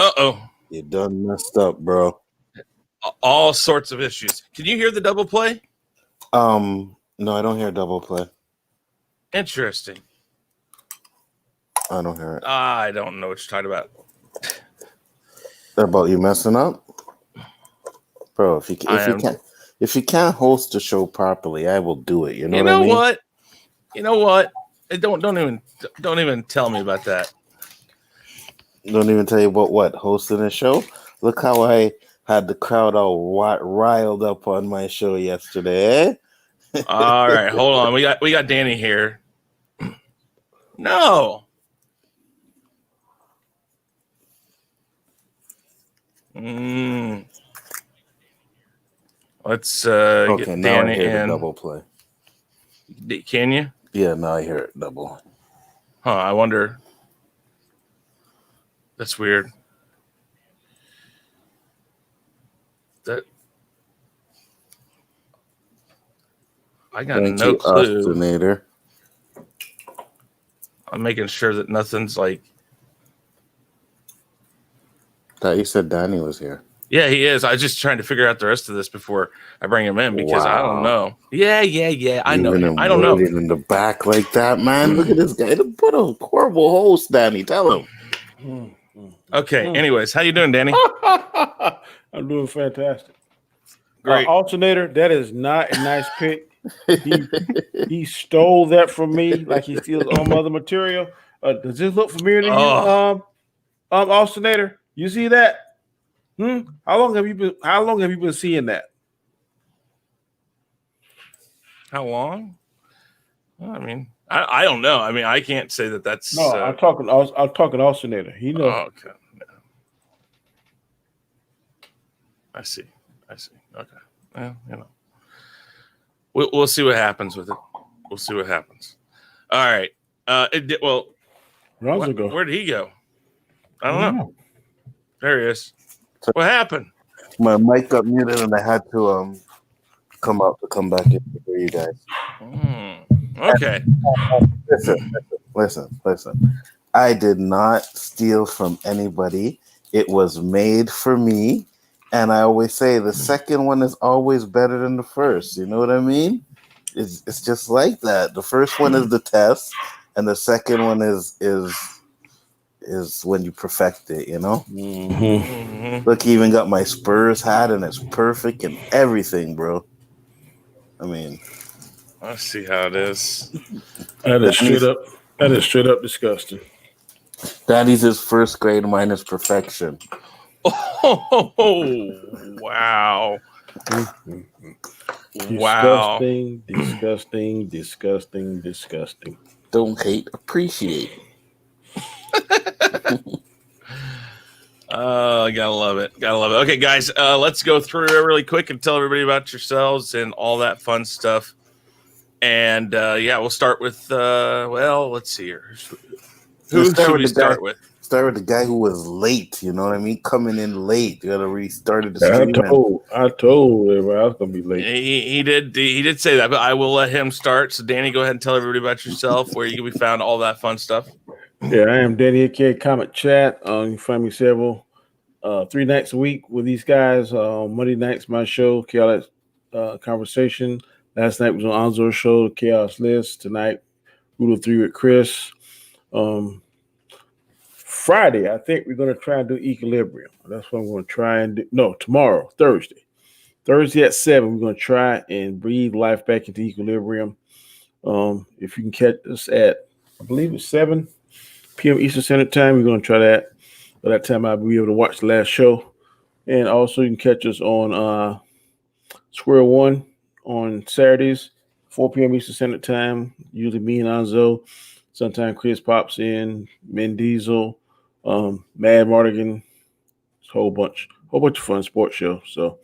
Uh-oh. You done messed up, bro. All sorts of issues. Can you hear the double play? No, I don't hear double play. Interesting. I don't hear it. I don't know what you're talking about. About you messing up? Bro, if you can't host the show properly, I will do it. You know what I mean? You know what? Don't even tell me about that. Don't even tell you about what? Hosting a show? Look how I had the crowd all riled up on my show yesterday, eh? All right, hold on. We got Danny here. No. Let's okay, get now Danny I hear in. the double play. Can you? Yeah, now I hear it double. Huh, I wonder. That's weird. I got no clue. Ostinator. I'm making sure that nothing's like. Thought you said Danny was here. Yeah, he is. I was just trying to figure out the rest of this before I bring him in because I don't know. Yeah. I know him. I don't know. In the back like that, man. Look at this guy. Put a horrible host, Danny. Tell him. Okay. Anyways, how you doing, Danny? I'm doing fantastic. Great. Alternator, that is not a nice pick. He stole that from me like he steals all my other material. Does this look familiar to you, Alternator? You see that? How long have you been seeing that? How long? Well, I mean, I don't know. I mean, I can't say that that's. No, I'm talking Alternator. He knows. Oh, okay. Yeah. I see. Okay. Well, you know, we'll see what happens with it. We'll see what happens. All right. Where did he go? I don't know. There he is. What happened? My mic got muted and I had to come back in for you guys. Okay. Listen. I did not steal from anybody. It was made for me. And I always say the second one is always better than the first. You know what I mean? It's just like that. The first one is the test, and the second one is when you perfect it, you know? Mm-hmm. Look, he even got my Spurs hat, and it's perfect and everything, bro. I mean, I see how it is. That is straight up disgusting. Daddy's his first grade minus perfection. Oh, wow. Disgusting. Don't hate, appreciate. I gotta love it. Okay, guys, let's go through it really quick and tell everybody about yourselves and all that fun stuff. And we'll start with let's see here. Who should we start with? Start with the guy who was late. You know what I mean? Coming in late. You gotta restarted the stream. I told him I was gonna be late. He did say that, but I will let him start. So Danny, go ahead and tell everybody about yourself, where you can be found, all that fun stuff. Yeah, I am Danny aka Comic Chat. You can find me 3 nights a week with these guys. Monday nights my show, Chaos Conversation. Last night was on Nzo's show, the Chaos List. Tonight, Rule of 3 with Chris. Friday, I think we're going to try and do Equilibrium. That's what I'm going to try and do. No, tomorrow, Thursday. Thursday at 7, we're going to try and breathe life back into Equilibrium. If you can catch us at, I believe it's 7 p.m. Eastern Standard Time, we're going to try that. By that time, I'll be able to watch the last show. And also, you can catch us on Square One on Saturdays, 4 p.m. Eastern Standard Time. Usually me and Nzo. Sometimes Chris pops in, Vin Diesel, Mad Mardigan, a whole bunch of fun sports shows. So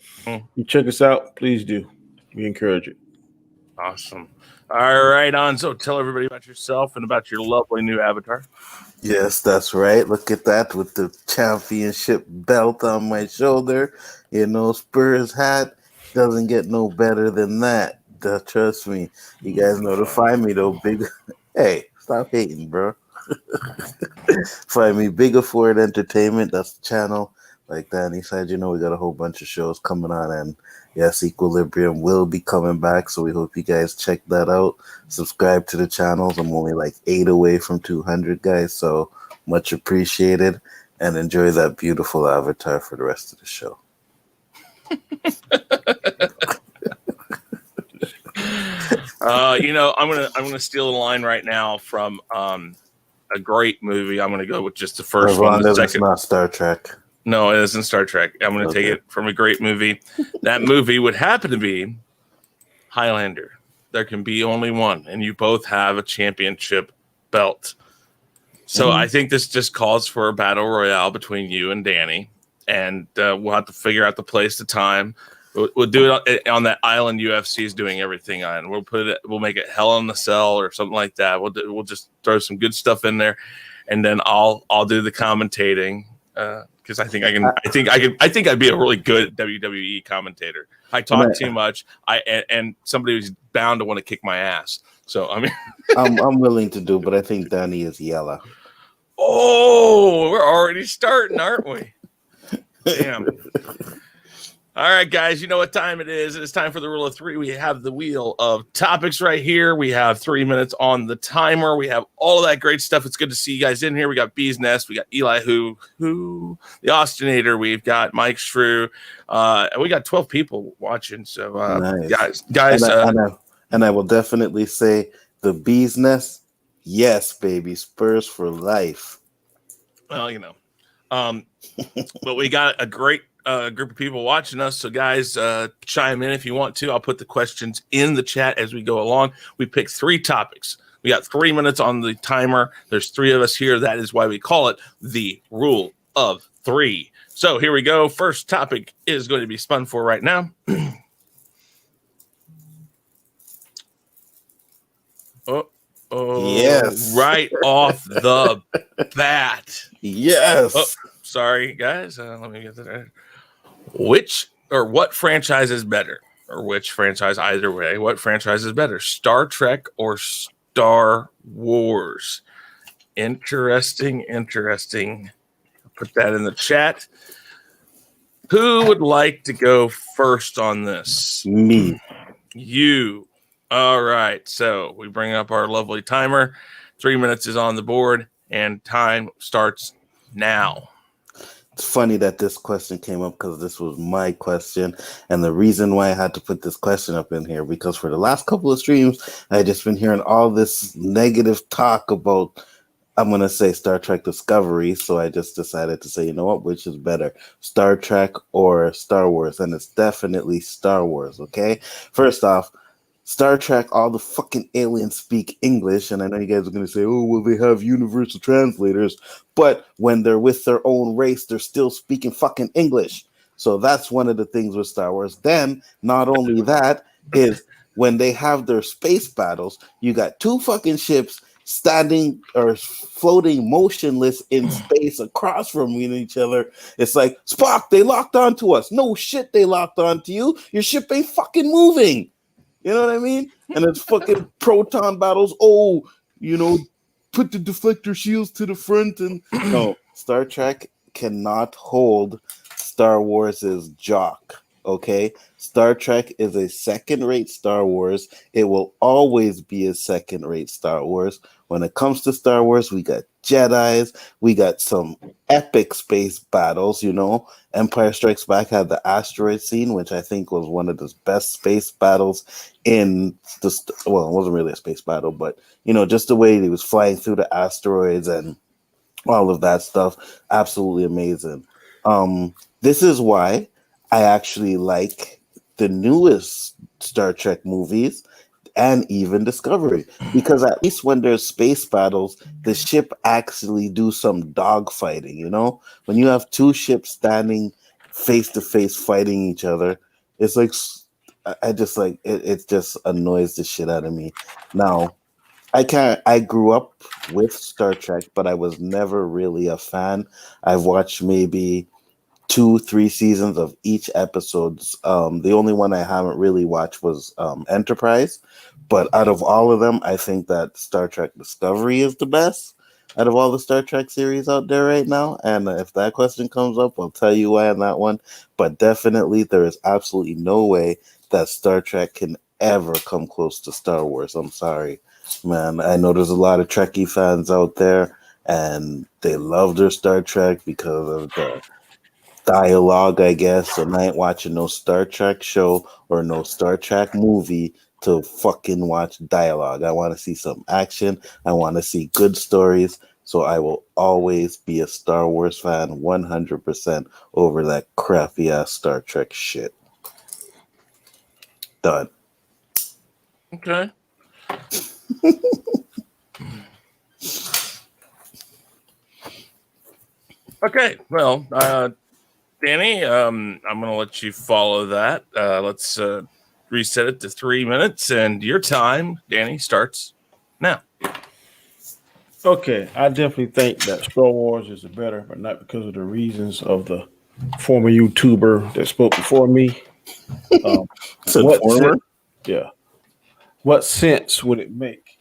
you check us out, please do. We encourage it. Awesome. All right, Nzo, tell everybody about yourself and about your lovely new avatar. Yes, that's right. Look at that with the championship belt on my shoulder. You know, Spurs hat doesn't get no better than that. Trust me. You guys know to find me though, big. Hey, stop hating, bro. Find me Biggaford Entertainment. That's the channel. Like Danny said, we got a whole bunch of shows coming on, and yes, Equilibrium will be coming back. So we hope you guys check that out. Subscribe to the channels. I'm only like 8 away from 200, guys. So much appreciated, and enjoy that beautiful avatar for the rest of the show. I'm gonna steal a line right now from a great movie. I'm gonna go with just the first one. The second, it's not Star Trek. No, it isn't Star Trek. I'm gonna take it from a great movie. That movie would happen to be Highlander. There can be only one, and you both have a championship belt. So I think this just calls for a battle royale between you and Danny, and we'll have to figure out the place, the time. We'll do it on that island UFC is doing everything on. We'll make it Hell in the Cell or something like that. We'll just throw some good stuff in there, and then I'll do the commentating because I think I'd be a really good WWE commentator. I talk too much. And somebody who's bound to want to kick my ass. So I mean, I'm willing to do, but I think Danny is yellow. Oh, we're already starting, aren't we? Damn. All right, guys, you know what time it is. It's time for the rule of three. We have the wheel of topics right here. We have 3 minutes on the timer. We have all of that great stuff. It's good to see you guys in here. We got Bee's Nest. We got Eli Who, the Austinator. We've got Mike Shrew. And we got 12 people watching. So, nice. guys. And I will definitely say the Bee's Nest. Yes, baby. Spurs for life. Well, but we got a great group of people watching us. So guys, chime in if you want to. I'll put the questions in the chat as we go along. We picked 3 topics. We got 3 minutes on the timer. There's 3 of us here. That is why we call it the rule of 3. So here we go. First topic is going to be spun for right now. Yes. Right off the bat. Yes. Oh, sorry, guys. Let me get that. What franchise is better? Or which franchise, either way, what franchise is better? Star Trek or Star Wars? Interesting. Put that in the chat. Who would like to go first on this? Me. You. All right. So we bring up our lovely timer. 3 minutes is on the board, and time starts now. It's funny that this question came up because this was my question. And the reason why I had to put this question up in here, because for the last couple of streams, I just been hearing all this negative talk about, I'm going to say Star Trek Discovery. So I just decided to say, you know what, which is better, Star Trek or Star Wars? And it's definitely Star Wars. Okay. First off, Star Trek, all the fucking aliens speak English, and I know you guys are going to say, oh, well, they have universal translators, but when they're with their own race, they're still speaking fucking English. So that's one of the things with Star Wars. Then, not only that, is when they have their space battles, you got 2 fucking ships standing or floating motionless in space across from each other. It's like, Spock, they locked onto us. No shit, they locked onto you. Your ship ain't fucking moving. You know what I mean? And it's fucking proton battles. Oh, put the deflector shields to the front. And no, Star Trek cannot hold Star Wars' jock. Okay? Star Trek is a second-rate Star Wars. It will always be a second-rate Star Wars. When it comes to Star Wars, we got Jedis. We got some epic space battles, Empire Strikes Back had the asteroid scene, which I think was one of the best space battles in it wasn't really a space battle, but, just the way he was flying through the asteroids and all of that stuff. Absolutely amazing. This is why I actually like the newest Star Trek movies and even Discovery, because at least when there's space battles, the ship actually do some dog fighting. When you have 2 ships standing face to face fighting each other, it's like, I just like it just annoys the shit out of me. Now, I grew up with Star Trek, but I was never really a fan. I've watched maybe 2-3 seasons of each episodes. The only one I haven't really watched was Enterprise, but out of all of them, I think that Star Trek Discovery is the best. out of all the Star Trek series out there right now. And if that question comes up, I'll tell you why on that one. But definitely, there is absolutely no way that Star Trek can ever come close to Star Wars. I'm sorry, man. I know there's a lot of Trekkie fans out there, and they love their Star Trek because of the dialogue, I guess. And I ain't watching no Star Trek show or no Star Trek movie to fucking watch dialogue. I want to see some action. I want to see good stories. So I will always be a Star Wars fan 100% over that crappy ass Star Trek shit. Done. Okay. Okay. Well, Danny, I'm going to let you follow that. Let's reset it to 3 minutes, and your time, Danny, starts now. Okay, I definitely think that Star Wars is better, but not because of the reasons of the former YouTuber that spoke before me. What sense would it make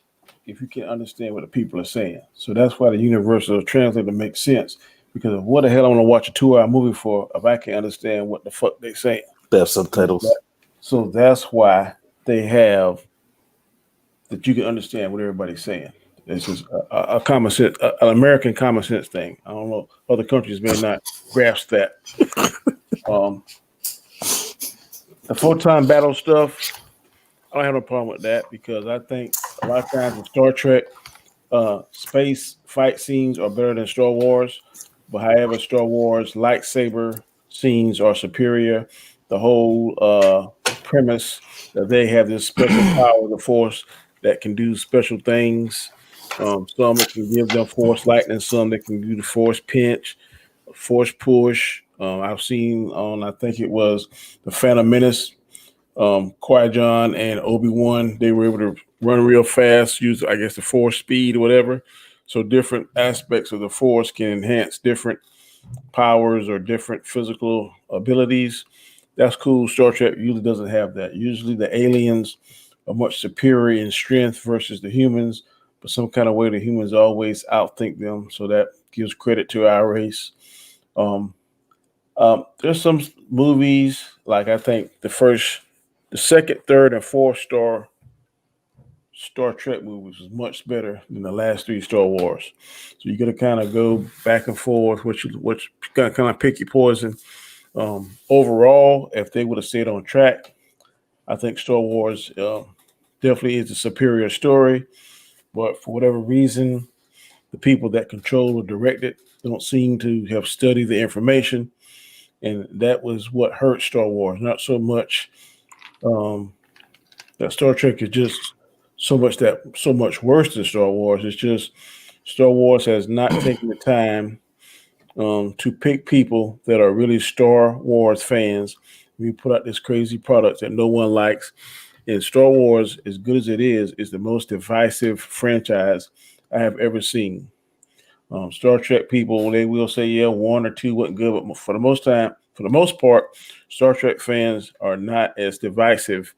if you can understand what the people are saying? So that's why the universal translator makes sense. Because of what the hell I want to watch a 2-hour movie for if I can't understand what the fuck they're saying? They have subtitles. So that's why they have that you can understand what everybody's saying. This is a common sense, an American common sense thing. I don't know, other countries may not grasp that. The photon battle stuff, I don't have no problem with that because I think a lot of times in Star Trek, space fight scenes are better than Star Wars. But however, Star Wars lightsaber scenes are superior. The whole premise that they have this special power of the Force that can do special things. Some that can give them Force lightning, some that can do the Force pinch, Force push. I've seen on, I think it was the Phantom Menace, Qui-Gon and Obi-Wan, they were able to run real fast, use, I guess, the Force speed or whatever. So different aspects of the Force can enhance different powers or different physical abilities. That's cool. Star Trek usually doesn't have that. Usually the aliens are much superior in strength versus the humans, but some kind of way the humans always outthink them. So that gives credit to our race. There's some movies, like I think the second, third, and fourth Star Trek movies was much better than the last 3 Star Wars. So you got to kind of go back and forth, which kind of pick your poison. Overall, if they would have stayed on track, I think Star Wars definitely is a superior story. But for whatever reason, the people that control or direct it don't seem to have studied the information. And that was what hurt Star Wars. Not so much that Star Trek is just so much worse than Star Wars. It's just Star Wars has not taken the time to pick people that are really Star Wars fans. We put out this crazy product that no one likes. And Star Wars, as good as it is the most divisive franchise I have ever seen. Star Trek people, they will say, yeah, 1 or 2 wasn't good, but for the most part, Star Trek fans are not as divisive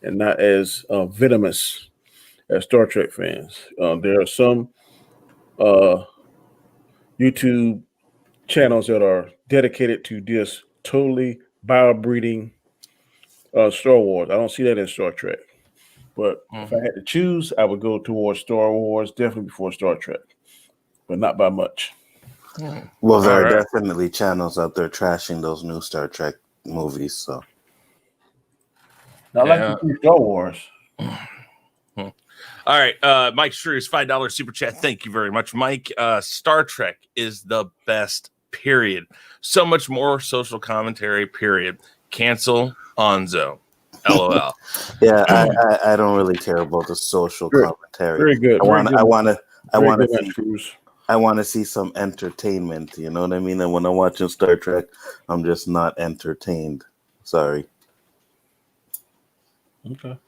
and not as venomous as Star Trek fans. There are some YouTube channels that are dedicated to just totally bio-breeding Star Wars. I don't see that in Star Trek. But if I had to choose, I would go towards Star Wars, definitely before Star Trek, but not by much. Well, there are definitely channels out there trashing those new Star Trek movies. So, I like to see Star Wars. All right, Mike Shrews, $5 super chat. Thank you very much, Mike. Star Trek is the best. Period. So much more social commentary. Period. Cancel Onzo. LOL. Yeah, I don't really care about the social commentary. Very good. I want to see some entertainment. You know what I mean? And when I'm watching Star Trek, I'm just not entertained. Sorry. Okay.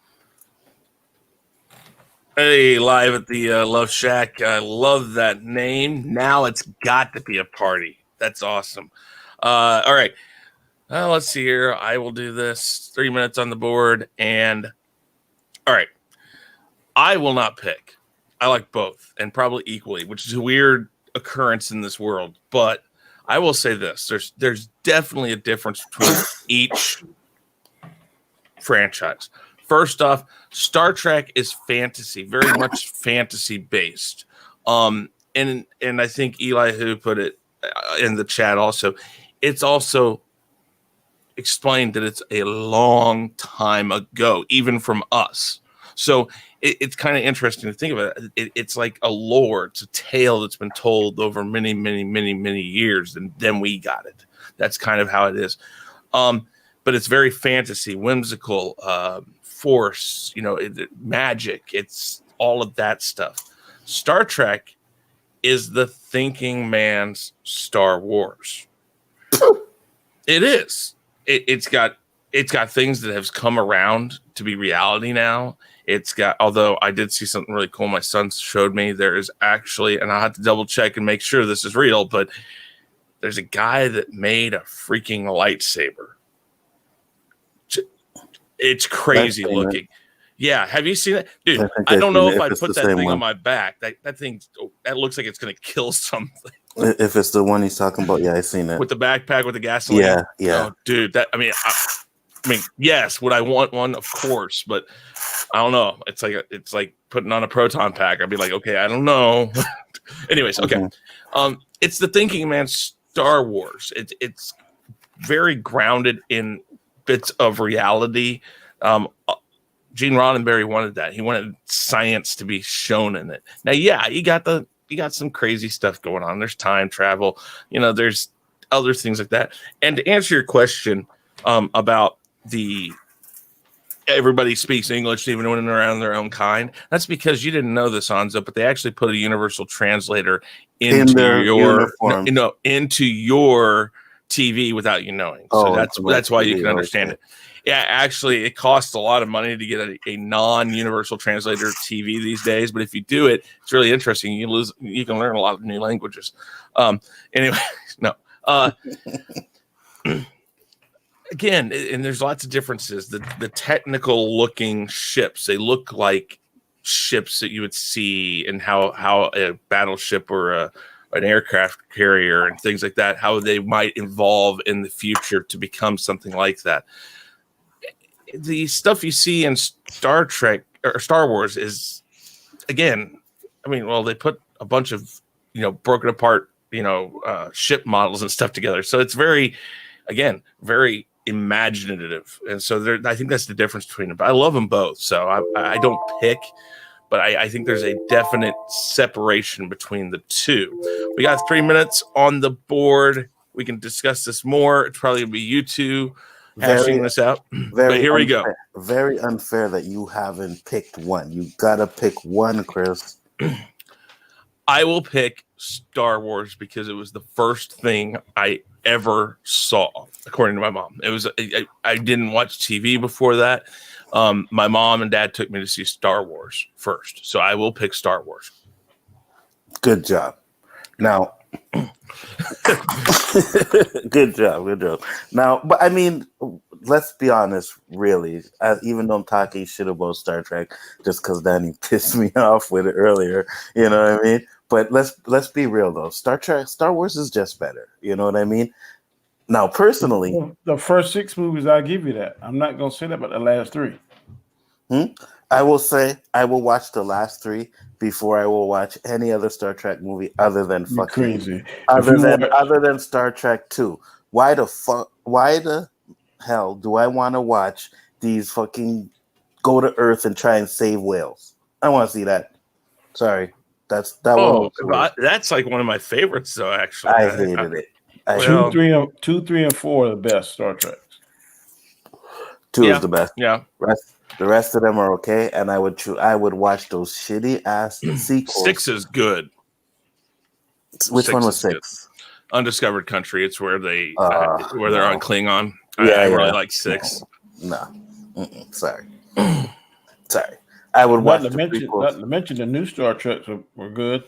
Hey, live at the Love Shack. I love that name. Now it's got to be a party. That's awesome. All right. Let's see here. I will do this. 3 minutes on the board. And all right. I will not pick I like both, and probably equally, which is a weird occurrence in this world. But I will say this: there's definitely a difference between each franchise. First off, Star Trek is fantasy, very much fantasy based. And I think Eli, who put it in the chat, also, it's also explained that it's a long time ago, even from us. So it's kind of interesting to think about it. It's like a lore, it's a tale that's been told over many, many, many, many years, and then we got it. That's kind of how it is. But it's very fantasy, whimsical, force, magic. It's all of that stuff. Star Trek is the thinking man's Star Wars. It is. It's got things that have come around to be reality now. It's got, although I did see something really cool my son showed me, there is actually, and I'll have to double check and make sure this is real, but there's a guy that made a freaking lightsaber. It's crazy looking. Yeah, have you seen that? Dude, I don't know if I'd put that thing on my back. That thing, that looks like it's going to kill something. If it's the one he's talking about, yeah, I've seen it. With the backpack with the gasoline? Yeah. Oh, dude, I mean, yes, would I want one? Of course, but I don't know. It's like putting on a proton pack. I'd be like, okay, I don't know. Anyways, okay. It's the thinking man's Star Wars. It's very grounded in bits of reality. Gene Roddenberry wanted that. He wanted science to be shown in it. Now, yeah, you got some crazy stuff going on. There's time travel. There's other things like that. And to answer your question about everybody speaks English even when they're around their own kind, that's because you didn't know this, Anzo, but they actually put a universal translator into your TV without you knowing. So that's why you can understand it. Yeah, actually, it costs a lot of money to get a non-universal translator TV these days. But if you do it, it's really interesting. You can learn a lot of new languages. Anyway, no. Again, and there's lots of differences. The technical looking ships, they look like ships that you would see, and how a battleship or an aircraft carrier and things like that, how they might evolve in the future to become something like that. The stuff you see in Star Trek or Star Wars is, again, they put a bunch of, broken apart, ship models and stuff together. So it's very imaginative. And so I think that's the difference between them. But I love them both. So I don't pick, but I think there's a definite separation between the two. We got 3 minutes on the board. We can discuss this more. It's probably going to be you two hashing this out. But here we go. Very unfair that you haven't picked one. You gotta pick one, Chris. I will pick Star Wars because it was the first thing I ever saw, according to my mom. It was I didn't watch TV before that. My mom and dad took me to see Star Wars first, so I will pick Star Wars. Good job. Now, good job. Now, but let's be honest, really. Even though I'm talking shit about Star Trek, just because Danny pissed me off with it earlier, you know what I mean? But let's be real though. Star Wars is just better. You know what I mean? Now, personally, the first 6 movies, I'll give you that. I'm not gonna say that about the last 3. I will say I will watch the last 3 before I will watch any other Star Trek movie other than other than Star Trek 2. Why the hell do I want to watch these fucking go to Earth and try and save whales? I want to see that. Sorry, that's like one of my favorites, though. Actually, I hated it. 2, 3, and 4 are the best Star Treks. 2 is the best. Yeah. The rest of them are okay, and I would watch those shitty ass sequels. 6 is good. Which one was 6? Undiscovered Country. It's where they're on Klingon. I really like 6. No. Sorry. I would watch Not to mention the new Star Treks were good.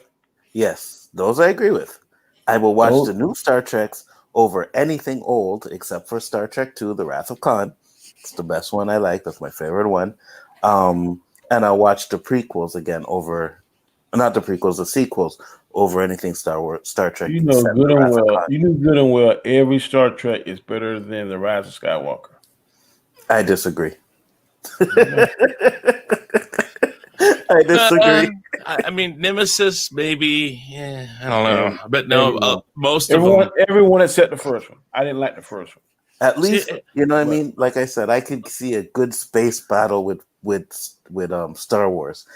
Yes, those I agree with. I will watch the new Star Treks over anything old except for Star Trek 2, The Wrath of Khan. It's the best one I like. That's my favorite one. And I'll watch the prequels again over not the prequels, the sequels over anything Star Trek. You know except good and Wrath of well. Khan. You knew good and well. Every Star Trek is better than the Rise of Skywalker. I disagree. Yeah. I disagree. I mean, Nemesis, maybe. Yeah, I don't know. And But no, everyone. most of them. Everyone except the first one. I didn't like the first one. At least See, you know what I mean. Like I said, I could see a good space battle with Star Wars.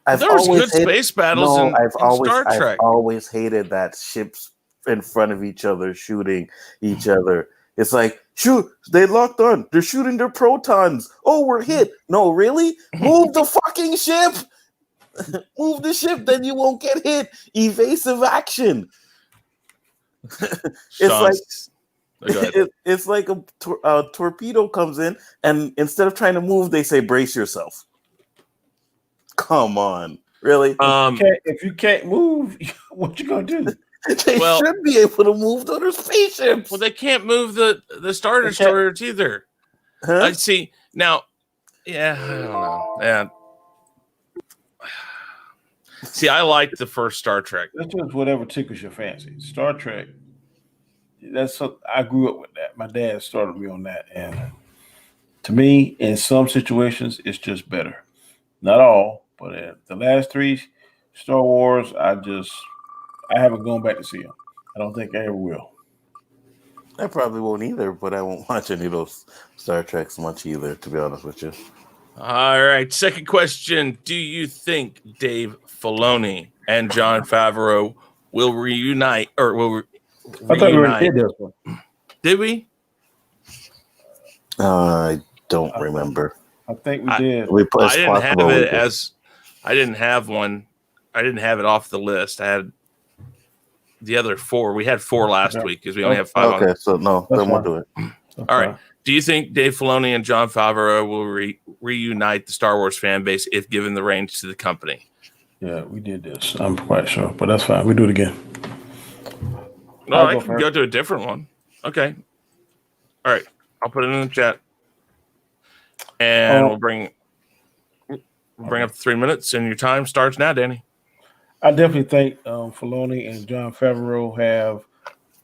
there was good space battles in Star Trek. I've always hated that ships in front of each other shooting each other. It's like, shoot, they locked on. They're shooting their protons. Oh, we're hit. No, really? Move the fucking ship. Move the ship, then you won't get hit. Evasive action. It's like a torpedo comes in, and instead of trying to move, they say brace yourself. Come on, really? If you can't move, what you gonna do? They should be able to move other spaceships. Well, they can't move the Star Destroyers either. Huh? I see now. Yeah, I don't know. Yeah. See, I liked the first Star Trek. That's just whatever tickles your fancy. Star Trek. I grew up with that. My dad started me on that, and to me, in some situations, it's just better. Not all, but the last three Star Wars, I haven't gone back to see them. I don't think I ever will. I probably won't either, but I won't watch any of those Star Treks much either, to be honest with you. All right. Second question. Do you think Dave Filoni and Jon Favreau will reunite or will I thought we already did this one. Did we? I don't remember. I think we did. I didn't have it as I didn't have one. I didn't have it off the list. I had the other four. We had four last week because we only have five. Okay, so no, then we'll do it. All right. Do you think Dave Filoni and Jon Favreau will reunite the Star Wars fan base if given the reins to the company? Yeah, we did this. I'm quite sure, but that's fine. We do it again. No, I can go to a different one. Okay. All right. I'll put it in the chat. And we'll bring up 3 minutes, and your time starts now, Danny. I definitely think Filoni and Jon Favreau have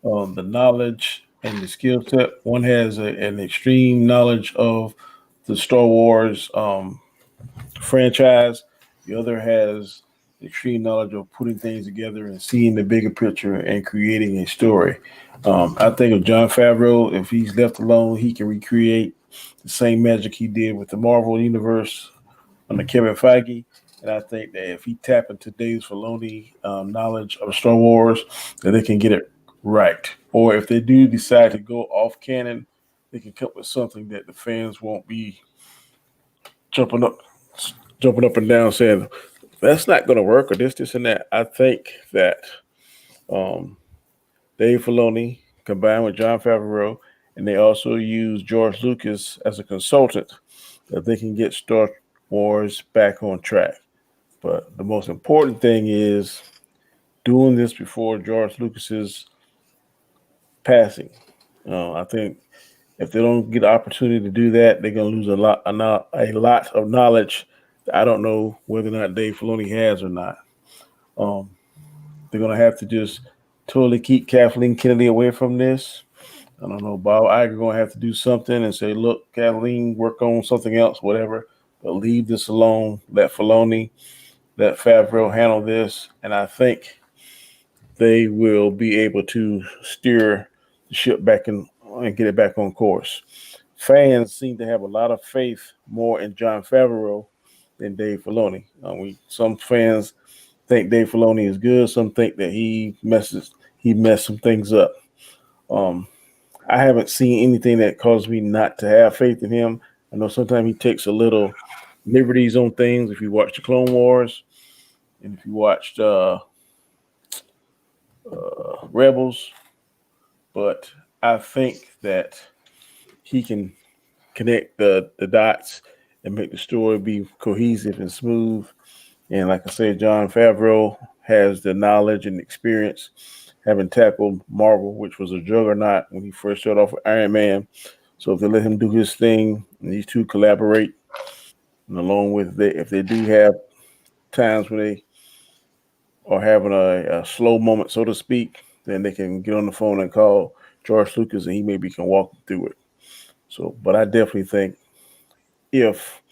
the knowledge and the skill set. One has an extreme knowledge of the Star Wars franchise. The other has extreme knowledge of putting things together and seeing the bigger picture and creating a story. I think of Jon Favreau, if he's left alone, he can recreate the same magic he did with the Marvel Universe under Kevin Feige. And I think that if he tap into Dave Filoni knowledge of Star Wars, that they can get it right. Or if they do decide to go off canon, they can come up with something that the fans won't be jumping up and down saying, that's not going to work, or this, and that. I think that Dave Filoni combined with Jon Favreau, and they also use George Lucas as a consultant, that they can get Star Wars back on track. But the most important thing is doing this before George Lucas's passing. I think if they don't get the opportunity to do that, they're going to lose a lot of knowledge. I don't know whether or not Dave Filoni has or not. They're going to have to just totally keep Kathleen Kennedy away from this. I don't know. Bob Iger going to have to do something and say, look, Kathleen, work on something else, whatever. But leave this alone. Let Filoni, let Favreau handle this. And I think they will be able to steer the ship back in and get it back on course. Fans seem to have a lot of faith more in Jon Favreau than Dave Filoni. Some fans think Dave Filoni is good. Some think that he messed some things up. I haven't seen anything that caused me not to have faith in him. I know sometimes he takes a little liberties on things. If you watch the Clone Wars and if you watched Rebels, but I think that he can connect the dots and make the story be cohesive and smooth. And like I said, Jon Favreau has the knowledge and experience, having tackled Marvel, which was a juggernaut when he first started off with Iron Man. So if they let him do his thing and these two collaborate, and along with if they do have times when they are having a slow moment, so to speak, then they can get on the phone and call George Lucas, and he maybe can walk them through it. So, but I definitely think if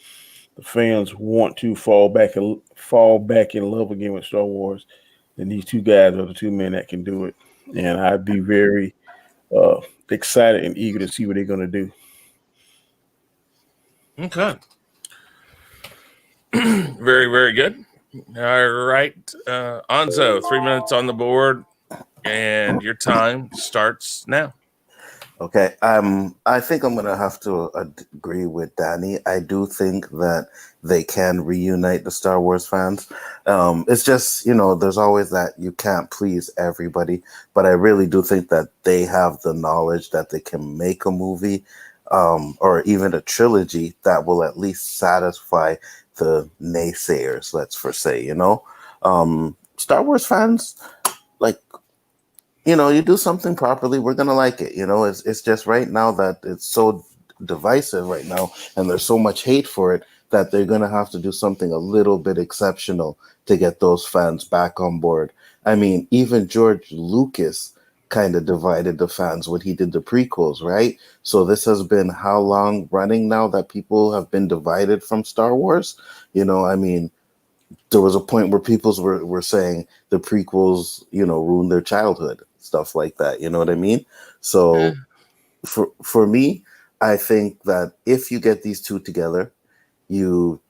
the fans want to fall back in love again with Star Wars, then these two guys are the two men that can do it. And I'd be very excited and eager to see what they're going to do. Okay. Very, very good. All right. Anzo, 3 minutes on the board, and your time starts now. Okay, I think I'm gonna have to agree with Danny. I do think that they can reunite the Star Wars fans. It's just, there's always that you can't please everybody, but I really do think that they have the knowledge that they can make a movie, or even a trilogy that will at least satisfy the naysayers. Let's for say, Star Wars fans, like, you do something properly, we're gonna like it. It's just right now that it's so divisive right now, and there's so much hate for it that they're gonna have to do something a little bit exceptional to get those fans back on board. I mean, even George Lucas kind of divided the fans when he did the prequels, right? So this has been how long running now that people have been divided from Star Wars? I mean, there was a point where people were saying the prequels, ruined their childhood, stuff like that. You know what I mean? So for me, I think that if you get these two together, you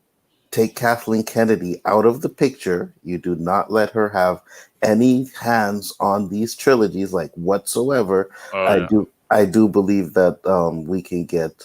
take Kathleen Kennedy out of the picture. You do not let her have any hands on these trilogies, like whatsoever. I do believe that we can get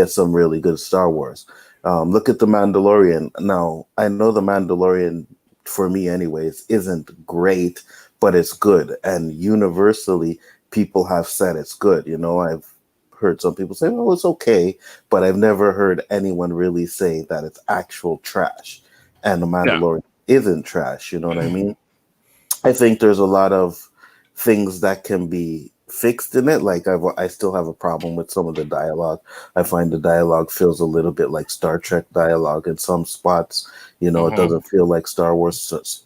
some really good Star Wars. Look at The Mandalorian. Now, I know The Mandalorian, for me anyways, isn't great, but it's good. And universally, people have said it's good. I've heard some people say, well, it's okay, but I've never heard anyone really say that it's actual trash. And The Mandalorian isn't trash, you know what I mean? I think there's a lot of things that can be fixed in it. Like I still have a problem with some of the dialogue. I find the dialogue feels a little bit like Star Trek dialogue in some spots. It doesn't feel like Star Wars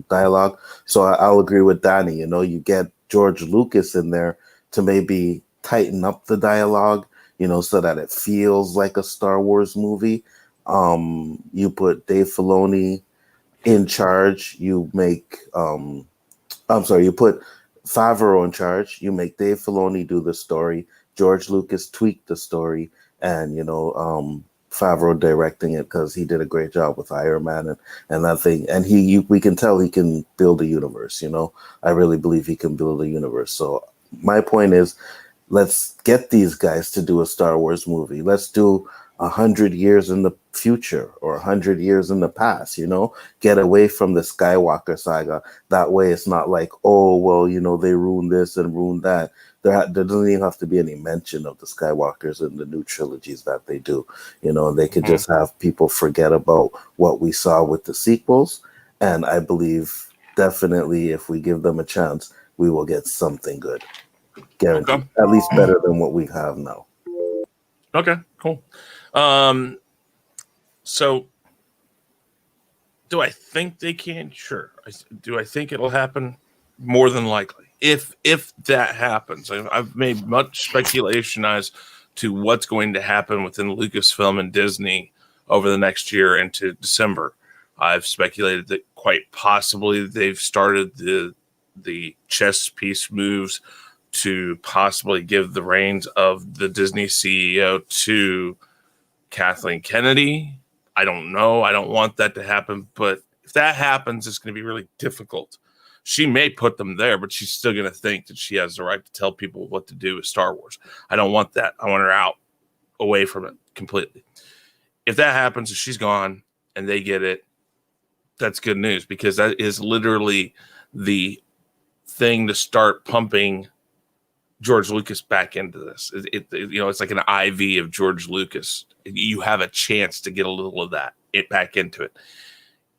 dialogue. So I'll agree with Danny. You get George Lucas in there to maybe tighten up the dialogue, so that it feels like a Star Wars movie. You put Dave Filoni in charge. You put Favreau in charge. You make Dave Filoni do the story. George Lucas tweaked the story, and Favreau directing it because he did a great job with Iron Man and that thing. And we can tell he can build a universe. I really believe he can build a universe. So my point is, let's get these guys to do a Star Wars movie. Let's do 100 years in the future or 100 years in the past, get away from the Skywalker saga. That way it's not like, oh, well, they ruined this and ruined that. There doesn't even have to be any mention of the Skywalkers in the new trilogies that they do. They could just have people forget about what we saw with the sequels. And I believe definitely if we give them a chance, we will get something good. Guaranteed. Okay. At least better than what we have now. Okay, cool. So do I think they can? Sure. Do I think it'll happen? More than likely. If that happens, I've made much speculation as to what's going to happen within Lucasfilm and Disney over the next year into December. I've speculated that quite possibly they've started the chess piece moves to possibly give the reins of the Disney CEO to Kathleen Kennedy. I don't know. I don't want that to happen. But if that happens, it's going to be really difficult. She may put them there, but she's still going to think that she has the right to tell people what to do with Star Wars. I don't want that. I want her out, away from it completely. If that happens, if she's gone and they get it, that's good news, because that is literally the thing to start pumping George Lucas back into this. It's like an IV of George Lucas. You have a chance to get a little of that back into it.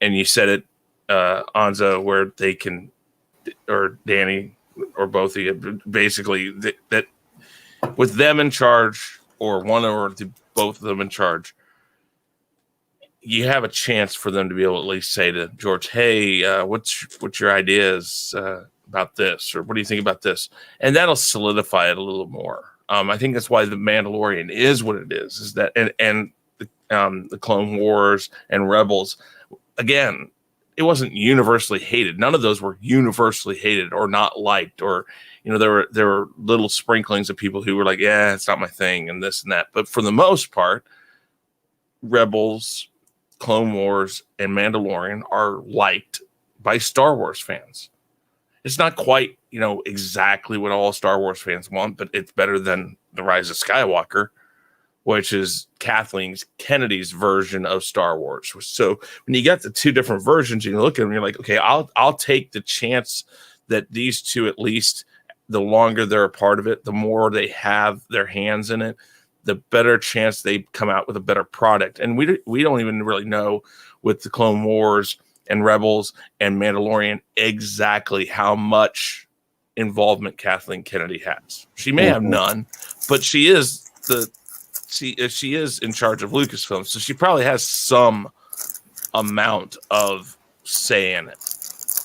And you said it, Anzo, where they can, or Danny, or both of you, basically that with them in charge, or one or both of them in charge, you have a chance for them to be able to at least say to George, hey, what's your ideas about this? Or what do you think about this? And that'll solidify it a little more. I think that's why the Mandalorian is what it is that, and the Clone Wars and Rebels, again, it wasn't universally hated. None of those were universally hated or not liked, or, there were little sprinklings of people who were like, yeah, it's not my thing and this and that. But for the most part, Rebels, Clone Wars, and Mandalorian are liked by Star Wars fans. It's not quite, exactly what all Star Wars fans want, but it's better than The Rise of Skywalker, which is Kathleen Kennedy's version of Star Wars. So when you got the two different versions, you look at them, you're like, okay, I'll take the chance that these two, at least the longer they're a part of it, the more they have their hands in it, the better chance they come out with a better product. And we don't even really know with the Clone Wars and Rebels and Mandalorian exactly how much involvement Kathleen Kennedy has. She may have none, but she is she is in charge of Lucasfilm, so she probably has some amount of say in it.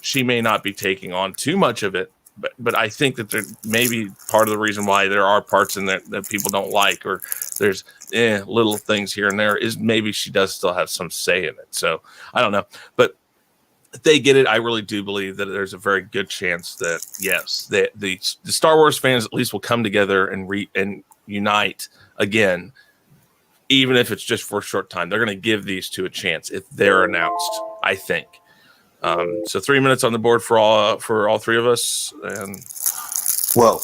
She may not be taking on too much of it, but I think that there may be part of the reason why there are parts in there that people don't like, or there's little things here and there, is maybe she does still have some say in it. So I don't know, but if they get it, I really do believe that there's a very good chance that yes, the Star Wars fans at least will come together and unite again, even if it's just for a short time. They're going to give these two a chance if they're announced, I think. So 3 minutes on the board for all three of us. And well,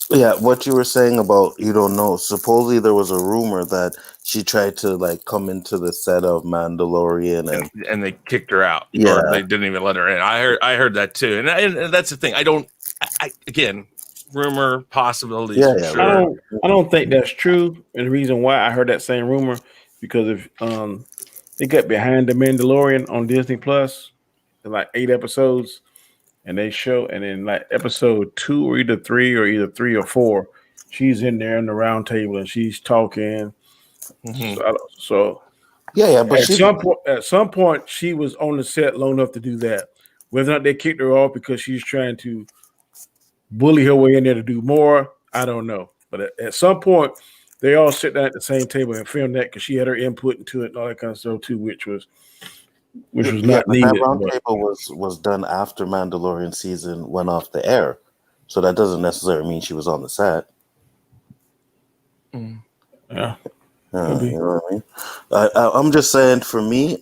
yeah, what you were saying about you don't know. Supposedly there was a rumor that she tried to come into the set of Mandalorian and they kicked her out, yeah, or they didn't even let her in. I heard that too, and that's the thing. Again, rumor, possibilities. Yeah, sure. I don't think that's true. And the reason why I heard that same rumor, because if they got Behind the Mandalorian on Disney Plus, like 8 episodes, and they show, and in like episode 2 or either 3 or 4, she's in there in the round table and she's talking. Mm-hmm. So yeah, but at some point she was on the set long enough to do that. Whether or not they kicked her off because she's trying to bully her way in there to do more, I don't know. But at some point, they all sit down at the same table and film that because she had her input into it and all that kind of stuff too, which was not needed. That round table was done after Mandalorian season went off the air, so that doesn't necessarily mean she was on the set. Yeah. You know what I mean? I'm just saying, for me,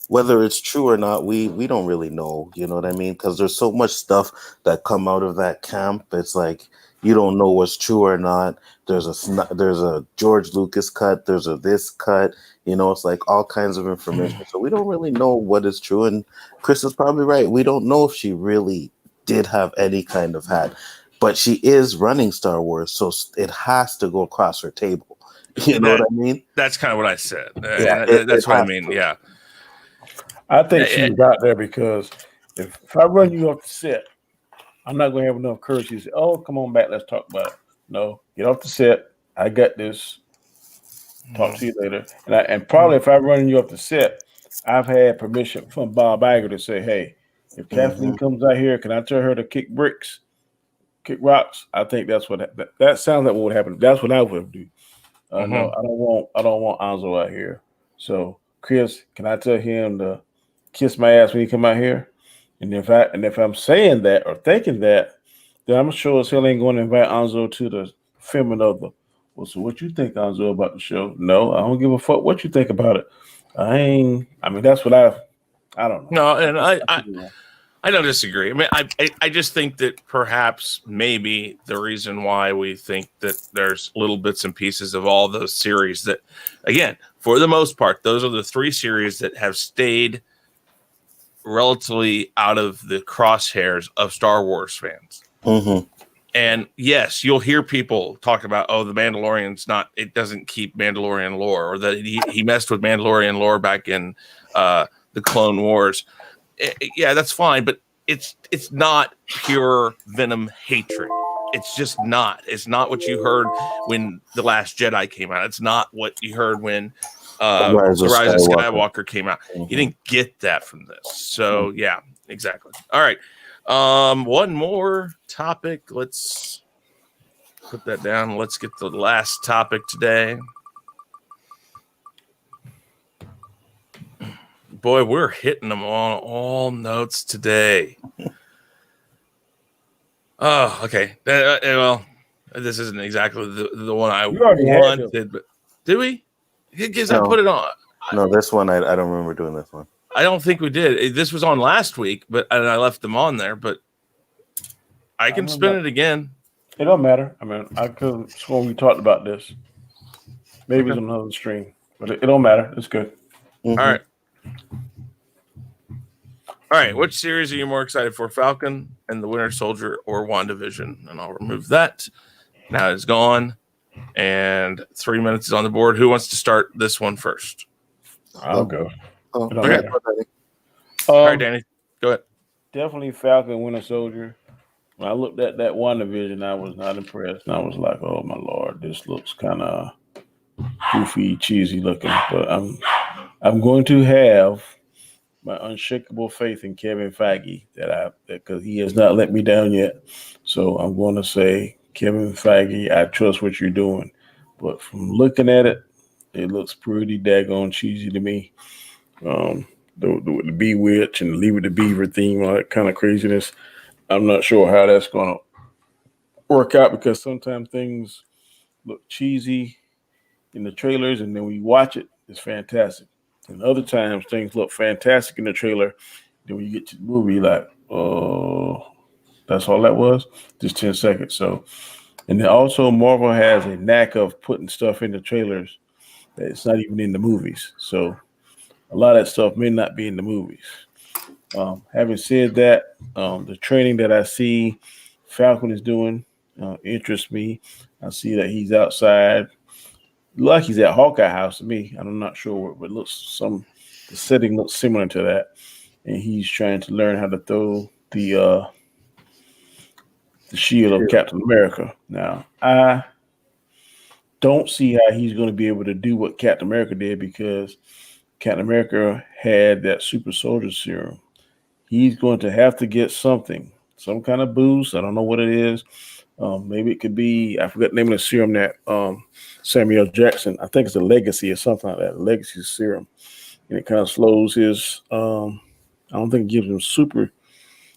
whether it's true or not, we don't really know. You know what I mean? Because there's so much stuff that come out of that camp. It's like you don't know what's true or not. There's a George Lucas cut. There's a this cut. It's like all kinds of information. So we don't really know what is true. And Chris is probably right. We don't know if she really did have any kind of hat, but she is running Star Wars, so it has to go across her table. You know what I mean? That's kind of what I said. Yeah, that's what I mean. Yeah. I think she was out there because if I run you off the set, I'm not going to have enough courage to say, oh, come on back, let's talk about it. No, get off the set. I got this. Talk to you later. And probably if I run you off the set, I've had permission from Bob Iger to say, hey, if Kathleen comes out here, can I tell her to kick rocks? I think that's what that sounds like what would happen. That's what I would do. No, I don't want Nzo out here. So Chris, can I tell him to kiss my ass when he come out here? And if I'm saying that or thinking that, then I'm sure as hell ain't going to invite Nzo to the filming of the. Well, so what you think, Nzo, about the show? No, I don't give a fuck what you think about it. I mean, that's what I don't know. No, and I don't disagree. I mean, I just think that perhaps maybe the reason why we think that there's little bits and pieces of all those series that, again, for the most part, those are the 3 series that have stayed relatively out of the crosshairs of Star Wars fans. Mm-hmm. And yes, you'll hear people talk about, oh, the Mandalorian's it doesn't keep Mandalorian lore, or that he messed with Mandalorian lore back in the Clone Wars. Yeah, that's fine, but it's not pure Venom hatred. It's just not. It's not what you heard when The Last Jedi came out. It's not what you heard when The Rise of Skywalker came out. Mhm. You didn't get that from this. So yeah, exactly. All right. One more topic. Let's put that down. Let's get the last topic today. Boy, we're hitting them on all notes today. Oh, okay. Well, this isn't exactly the one I wanted, but do we? Because I put it on. No, this one I don't remember doing this one. I don't think we did. This was on last week, and I left them on there. But I can spin it again. It don't matter. I mean, I could have sworn we talked about this. Maybe it's another stream, but it don't matter. It's good. Mm-hmm. All right. All right. Which series are you more excited for, Falcon and the Winter Soldier or WandaVision? And I'll remove that. Now it's gone. And 3 minutes is on the board. Who wants to start this one first? I'll go. Okay. All right, Danny. Go ahead. Definitely Falcon, Winter Soldier. When I looked at that WandaVision, I was not impressed. And I was like, oh, my Lord, this looks kind of goofy, cheesy looking. But I'm going to have my unshakable faith in Kevin Feige because he has not let me down yet. So I'm going to say, Kevin Feige, I trust what you're doing. But from looking at it, it looks pretty daggone cheesy to me. The Bewitch and Leave It to Beaver theme, all that kind of craziness. I'm not sure how that's going to work out because sometimes things look cheesy in the trailers, and then when you watch it, it's fantastic. And other times things look fantastic in the trailer. Then when you get to the movie, you're like, oh, that's all that was? Just 10 seconds. So, and then also Marvel has a knack of putting stuff in the trailers that it's not even in the movies. So a lot of that stuff may not be in the movies. Having said that, the training that I see Falcon is doing interests me. I see that he's outside. Like he's at Hawkeye House to me. I'm not sure, but the setting looks similar to that. And he's trying to learn how to throw the shield of Captain America. Now, I don't see how he's going to be able to do what Captain America did because Captain America had that super soldier serum. He's going to have to get something, some kind of boost. I don't know what it is. Maybe it could be, I forgot the name of the serum that Samuel Jackson, I think it's a Legacy or something like that, Legacy serum. And it kind of slows his, I don't think it gives him super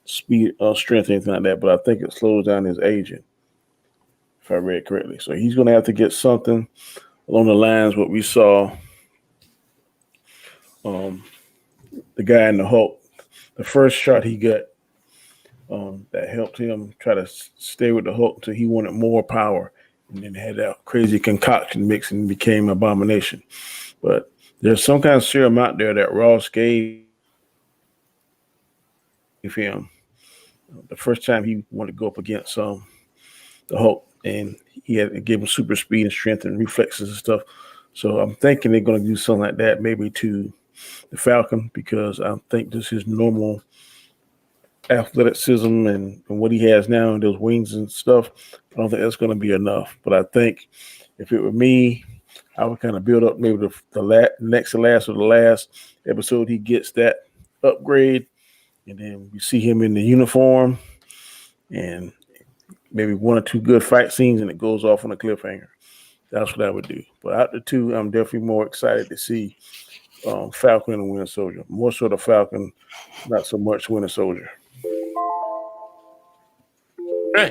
speed, strength, anything like that, but I think it slows down his aging, if I read correctly. So he's going to have to get something along the lines what we saw the guy in the Hulk. The first shot he got that helped him try to stay with the Hulk until he wanted more power, and then had that crazy concoction mix and became Abomination. But there's some kind of serum out there that Ross gave him the first time he wanted to go up against the Hulk, and he had to give him super speed and strength and reflexes and stuff. So I'm thinking they're going to do something like that maybe to the Falcon, because I think this is normal athleticism and what he has now and those wings and stuff. I don't think that's going to be enough. But I think if it were me, I would kind of build up maybe the next to last or the last episode he gets that upgrade, and then we see him in the uniform and maybe one or two good fight scenes, and it goes off on a cliffhanger. That's what I would do. But out the two, I'm definitely more excited to see Falcon and Winter Soldier. More so the Falcon, not so much Winter Soldier. Hey.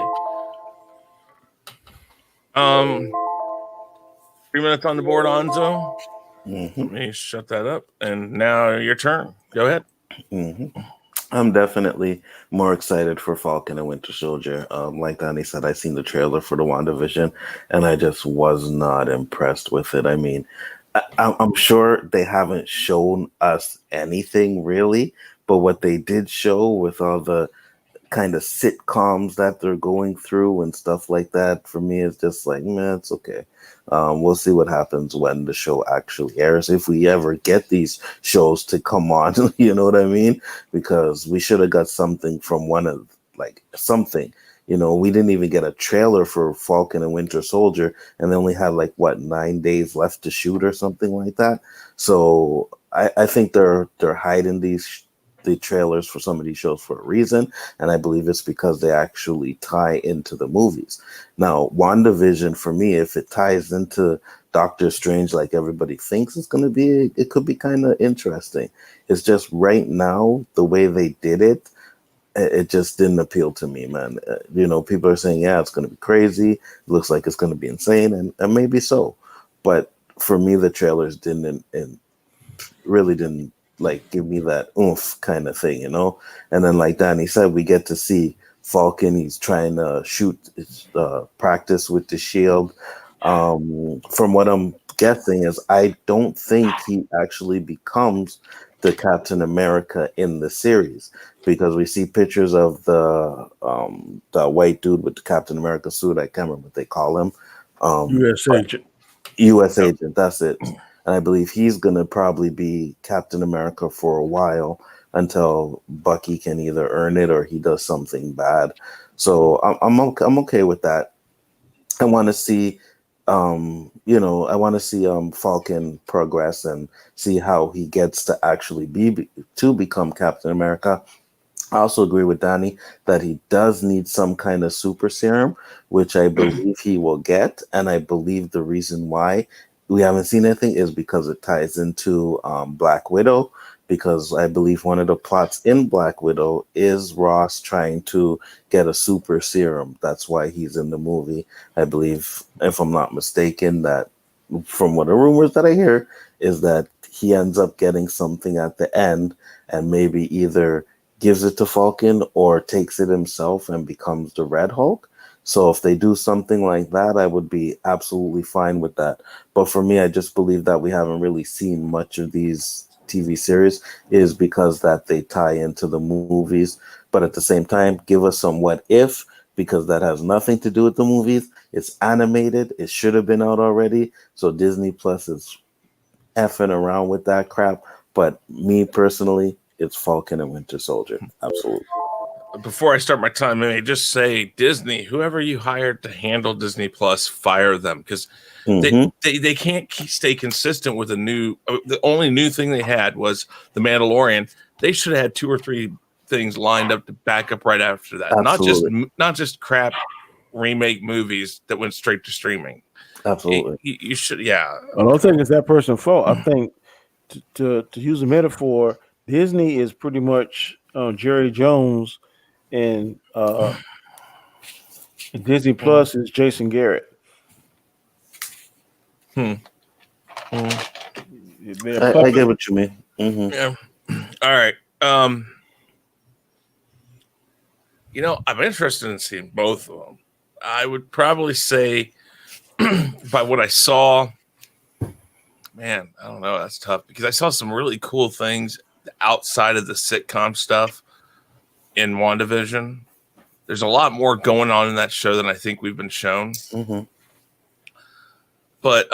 3 minutes on the board, Nzo. Mm-hmm. Let me shut that up. And now your turn. Go ahead. Mm-hmm. I'm definitely more excited for Falcon and Winter Soldier. Like Danny said, I seen the trailer for the WandaVision, and I just was not impressed with it. I mean, I'm sure they haven't shown us anything really, but what they did show with all the kind of sitcoms that they're going through and stuff like that, for me, is just like, man, it's okay. We'll see what happens when the show actually airs, if we ever get these shows to come on, you know what I mean? Because we should have got something from something, We didn't even get a trailer for Falcon and Winter Soldier, and they only had 9 days left to shoot or something like that. So I think they're hiding the trailers for some of these shows for a reason, and I believe it's because they actually tie into the movies. Now, WandaVision, for me, if it ties into Doctor Strange like everybody thinks it's going to be, it could be kind of interesting. It's just right now, the way they did it, it just didn't appeal to me, man. People are saying, yeah, it's going to be crazy. It looks like it's going to be insane, and maybe so. But for me, the trailers didn't really didn't give me that oomph kind of thing, And then, like Danny said, we get to see Falcon. He's trying to shoot, practice with the shield. From what I'm guessing is, I don't think he actually becomes the Captain America in the series, because we see pictures of the white dude with the Captain America suit. I can't remember what they call him. U.S. agent. U.S. agent, that's it. And I believe he's going to probably be Captain America for a while until Bucky can either earn it or he does something bad. So I'm okay with that. I want to see, Falcon progress and see how he gets to actually become Captain America. I also agree with Danny that he does need some kind of super serum, which I believe he will get. And I believe the reason why we haven't seen anything is because it ties into Black Widow, because I believe one of the plots in Black Widow is Ross trying to get a super serum. That's why he's in the movie. I believe, if I'm not mistaken, that from what the rumors that I hear is that he ends up getting something at the end and maybe either gives it to Falcon or takes it himself and becomes the Red Hulk. So if they do something like that, I would be absolutely fine with that. But for me, I just believe that we haven't really seen much of these TV series is because that they tie into the movies. But at the same time, give us some what if, because that has nothing to do with the movies. It's animated. It should have been out already. So Disney Plus is effing around with that crap. But me personally, it's Falcon and Winter Soldier. Absolutely. Before I start my time, may I just say, Disney, whoever you hired to handle Disney Plus, fire them, because they can't stay consistent with the only new thing they had was the Mandalorian. They should have had 2 or 3 things lined up to back up right after that. Absolutely. Not just crap remake movies that went straight to streaming. Absolutely. You should, yeah. I don't think it's that person's fault. I think to use a metaphor, Disney is pretty much Jerry Jones, and Disney Plus is Jason Garrett. I get what you mean. Yeah. All right. I'm interested in seeing both of them. I would probably say, by what I saw, man, I don't know. That's tough because I saw some really cool things outside of the sitcom stuff in WandaVision. There's a lot more going on in that show than I think we've been shown. But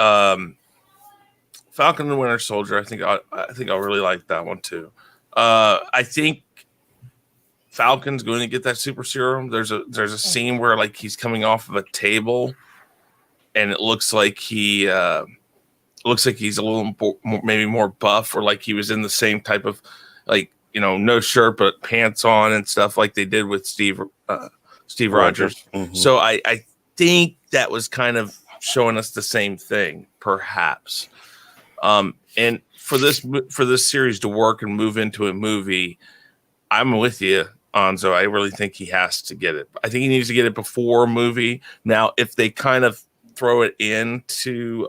Falcon and Winter Soldier, I think I'll really like that one too. I think Falcon's going to get that super serum. There's a scene where he's coming off of a table, and it looks like he's a little maybe more buff, or he was in the same type of no shirt but pants on and stuff like they did with Steve Rogers. So I think that was kind of showing us the same thing, perhaps. And for this series to work and move into a movie, I'm with you, Anzo. I really think he has to get it. I think he needs to get it before a movie. Now, if they kind of throw it into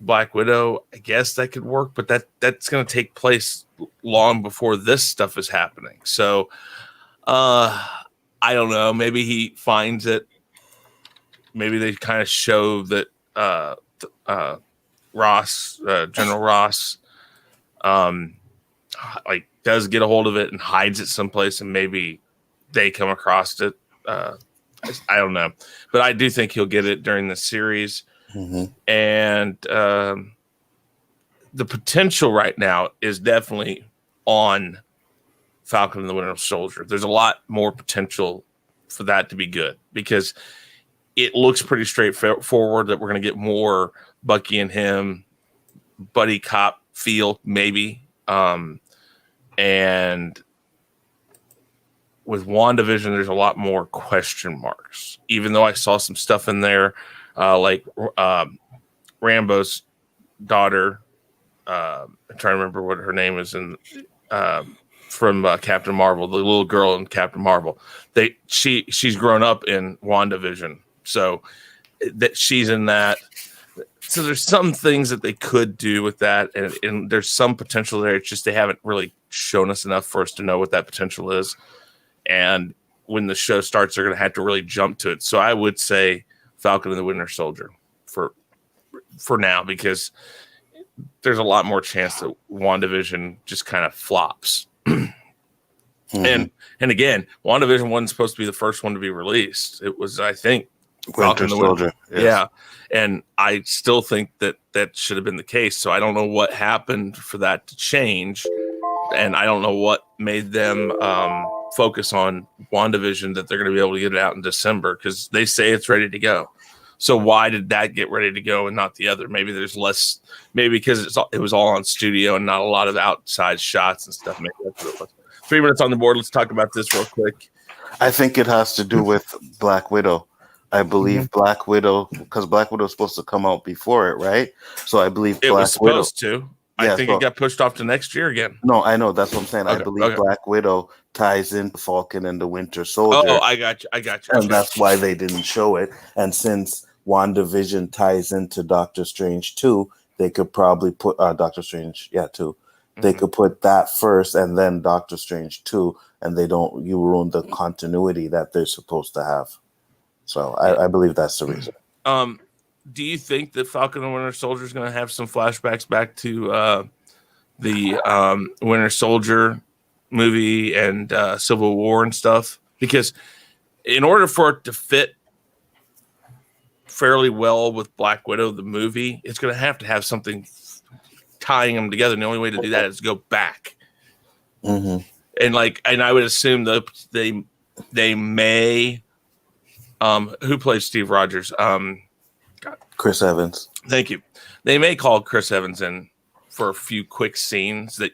Black Widow, I guess that could work, but that's going to take place long before this stuff is happening. So I don't know. Maybe he finds it. Maybe they kind of show that General Ross, does get a hold of it and hides it someplace, and maybe they come across it. I don't know, but I do think he'll get it during the series. And the potential right now is definitely on Falcon and the Winter Soldier. There's a lot more potential for that to be good because it looks pretty straightforward that we're going to get more Bucky and him buddy cop feel, maybe. And with WandaVision, there's a lot more question marks, even though I saw some stuff in there like Rambo's daughter. I'm trying to remember what her name is from Captain Marvel, the little girl in Captain Marvel. She's grown up in WandaVision, so that she's in that. So there's some things that they could do with that, and there's some potential there. It's just they haven't really shown us enough for us to know what that potential is. And when the show starts, they're going to have to really jump to it. So I would say Falcon and the Winter Soldier for now, because there's a lot more chance that WandaVision just kind of flops. And again, WandaVision wasn't supposed to be the first one to be released. It was, I think, Winter Soldier. Yes. Yeah. And I still think that should have been the case. So I don't know what happened for that to change. And I don't know what made them focus on WandaVision, that they're going to be able to get it out in December, because they say it's ready to go. So why did that get ready to go and not the other? Maybe there's less, maybe because it was all on studio and not a lot of outside shots and stuff. Maybe that's what it was. 3 minutes on the board. Let's talk about this real quick. I think it has to do with Black Widow. I believe Black Widow, because Black Widow is supposed to come out before it, right? So I believe it was supposed to. I think it got pushed off to next year again. No, I know. That's what I'm saying. Okay, I believe Black Widow ties into Falcon and the Winter Soldier. Oh, I got you. And that's why they didn't show it. And since WandaVision ties into Doctor Strange 2, they could probably put Doctor Strange, 2. They could put that first and then Doctor Strange 2, and you ruin the continuity that they're supposed to have. So I believe that's the reason. Do you think that Falcon and Winter Soldier is going to have some flashbacks back to the Winter Soldier movie and Civil War and stuff? Because in order for it to fit fairly well with Black Widow, the movie, it's going to have something tying them together. And the only way to do that is to go back. And I would assume that they may. Who plays Steve Rogers? Chris Evans. Thank you. They may call Chris Evans in for a few quick scenes that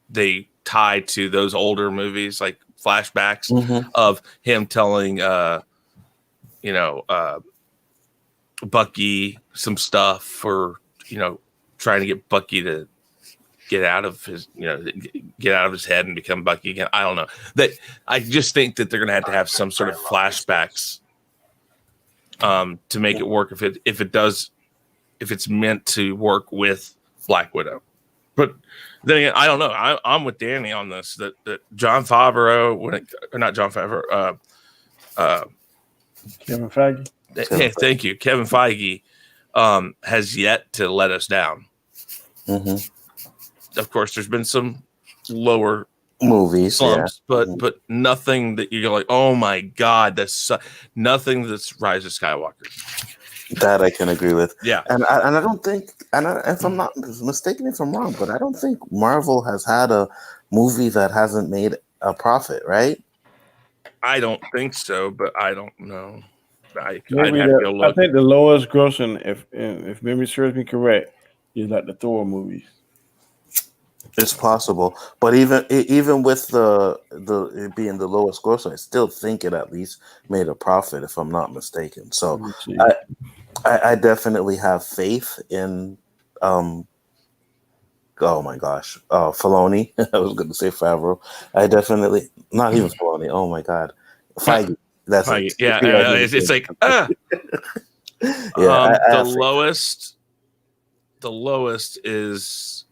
they tie to those older movies, like flashbacks of him telling, Bucky some stuff for, trying to get Bucky to get out of his head and become Bucky again. I don't know. I just think that they're going to have some sort of flashbacks to make it work if it's meant to work with Black Widow. But then again, I don't know. I'm with Danny on this. That John Favreau, not John Favreau, Kevin Feige. Thank you, Kevin Feige, has yet to let us down. Of course, there's been some lower movies, slumps, but nothing that you're like, oh my god, that's nothing that's Rise of Skywalker. That I can agree with. Yeah, and I don't think, if I'm not mistaken, if I'm wrong, but I don't think Marvel has had a movie that hasn't made a profit, right? I don't think so, but I don't know. I think the lowest grossing, if memory serves me correct, is like the Thor movies. It's possible, but even with it being the lowest grosser, I still think it at least made a profit, if I'm not mistaken. So I definitely have faith in oh my gosh, Filoni. I was going to say Favreau. I definitely not even Filoni. Oh my god, Feige. That's Feige. It. Yeah, it's like the lowest is.